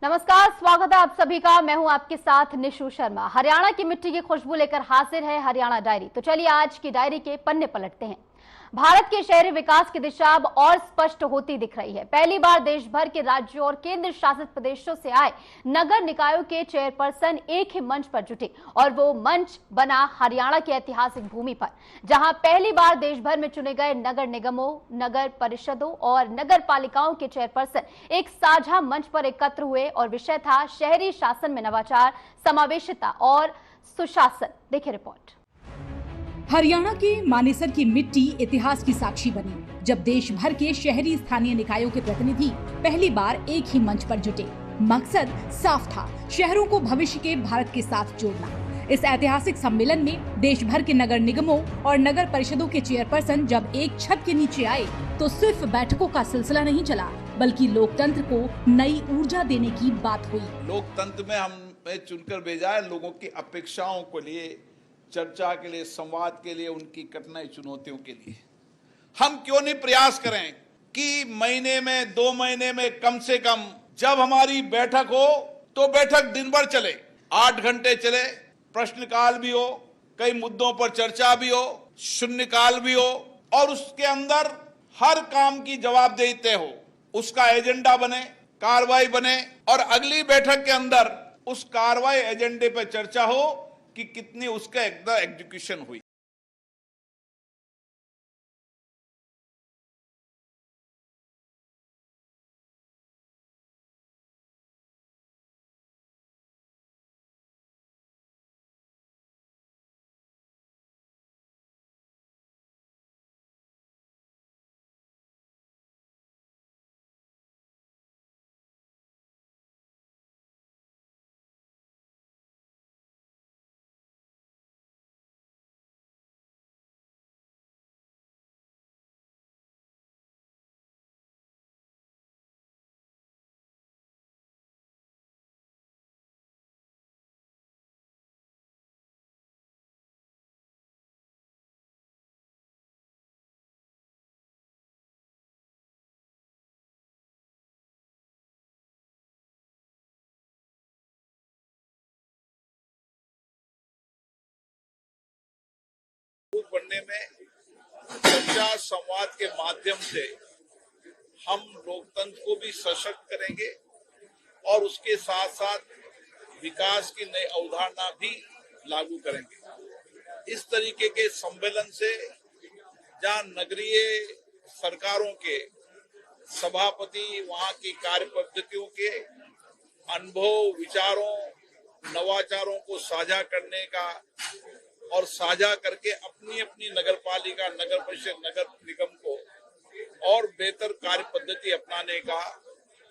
नमस्कार, स्वागत है आप सभी का। मैं हूं आपके साथ निशु शर्मा। हरियाणा की मिट्टी की खुशबू लेकर हाजिर है हरियाणा डायरी। तो चलिए आज की डायरी के पन्ने पलटते हैं। भारत के शहरी विकास की दिशा अब और स्पष्ट होती दिख रही है। पहली बार देश भर के राज्यों और केंद्र शासित प्रदेशों से आए नगर निकायों के चेयरपर्सन एक ही मंच पर जुटे और वो मंच बना हरियाणा की ऐतिहासिक भूमि पर, जहां पहली बार देश भर में चुने गए नगर निगमों, नगर परिषदों और नगर पालिकाओं के चेयरपर्सन एक साझा मंच पर एकत्र हुए और विषय था शहरी शासन में नवाचार, समावेशिता और सुशासन। देखिए रिपोर्ट। हरियाणा के मानेसर की मिट्टी इतिहास की साक्षी बनी जब देश भर के शहरी स्थानीय निकायों के प्रतिनिधि पहली बार एक ही मंच पर जुटे। मकसद साफ था, शहरों को भविष्य के भारत के साथ जोड़ना। इस ऐतिहासिक सम्मेलन में देश भर के नगर निगमों और नगर परिषदों के चेयरपर्सन जब एक छत के नीचे आए तो सिर्फ बैठकों का सिलसिला नहीं चला, बल्कि लोकतंत्र को नई ऊर्जा देने की बात हुई। लोकतंत्र में हमें चुनकर भेजा है लोगों की अपेक्षाओं के लिए, चर्चा के लिए, संवाद के लिए, उनकी कठिनाई चुनौतियों के लिए। हम क्यों नहीं प्रयास करें कि महीने में, 2 महीने में कम से कम जब हमारी बैठक हो तो बैठक दिन भर चले, 8 घंटे चले, प्रश्नकाल भी हो, कई मुद्दों पर चर्चा भी हो, शून्यकाल भी हो और उसके अंदर हर काम की जवाबदेही तय हो, उसका एजेंडा बने, कार्रवाई बने और अगली बैठक के अंदर उस कार्रवाई एजेंडे पर चर्चा हो कि कितनी उसका एग्जीक्यूशन हुई। बनने में चर्चा संवाद के माध्यम से हम लोकतंत्र को भी सशक्त करेंगे और उसके साथ साथ विकास की नई अवधारणा भी लागू करेंगे। इस तरीके के सम्मेलन से जहां नगरीय सरकारों के सभापति वहां की कार्य पद्धतियों के अनुभव, विचारों, नवाचारों को साझा करने का और साझा करके अपनी अपनी नगर पालिका, नगर परिषद, नगर निगम को और बेहतर कार्य पद्धति अपनाने का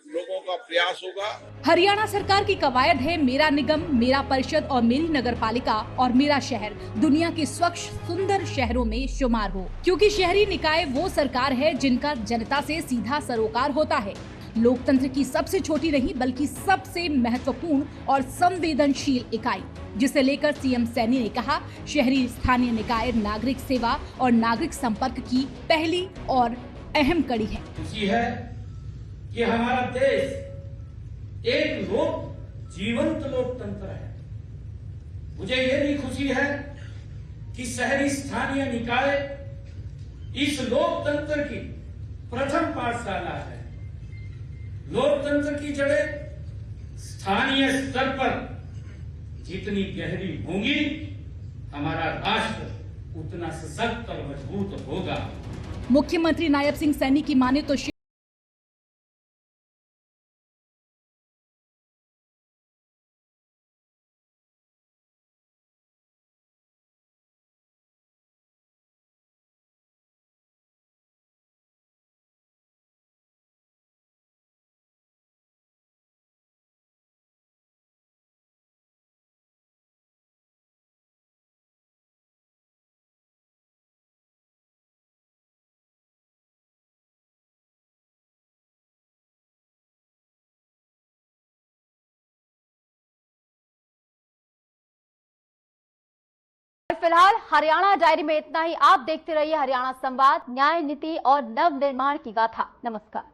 लोगों का प्रयास होगा। हरियाणा सरकार की कवायद है मेरा निगम, मेरा परिषद और मेरी नगर पालिका और मेरा शहर दुनिया के स्वच्छ सुंदर शहरों में शुमार हो, क्योंकि शहरी निकाय वो सरकार है जिनका जनता से सीधा सरोकार होता है। लोकतंत्र की सबसे छोटी नहीं बल्कि सबसे महत्वपूर्ण और संवेदनशील इकाई, जिसे लेकर सीएम सैनी ने कहा, शहरी स्थानीय निकाय नागरिक सेवा और नागरिक संपर्क की पहली और अहम कड़ी है। खुशी है कि हमारा देश एक जीवंत लोकतंत्र है। मुझे यह भी खुशी है कि शहरी स्थानीय निकाय इस लोकतंत्र की प्रथम पाठशाला है। लोकतंत्र की जड़ें स्थानीय स्तर पर जितनी गहरी होंगी, हमारा राष्ट्र उतना सशक्त और मजबूत होगा। मुख्यमंत्री नायब सिंह सैनी की माने तो फिलहाल हरियाणा डायरी में इतना ही। आप देखते रहिए हरियाणा संवाद, न्याय, नीति और नव निर्माण की गाथा। नमस्कार।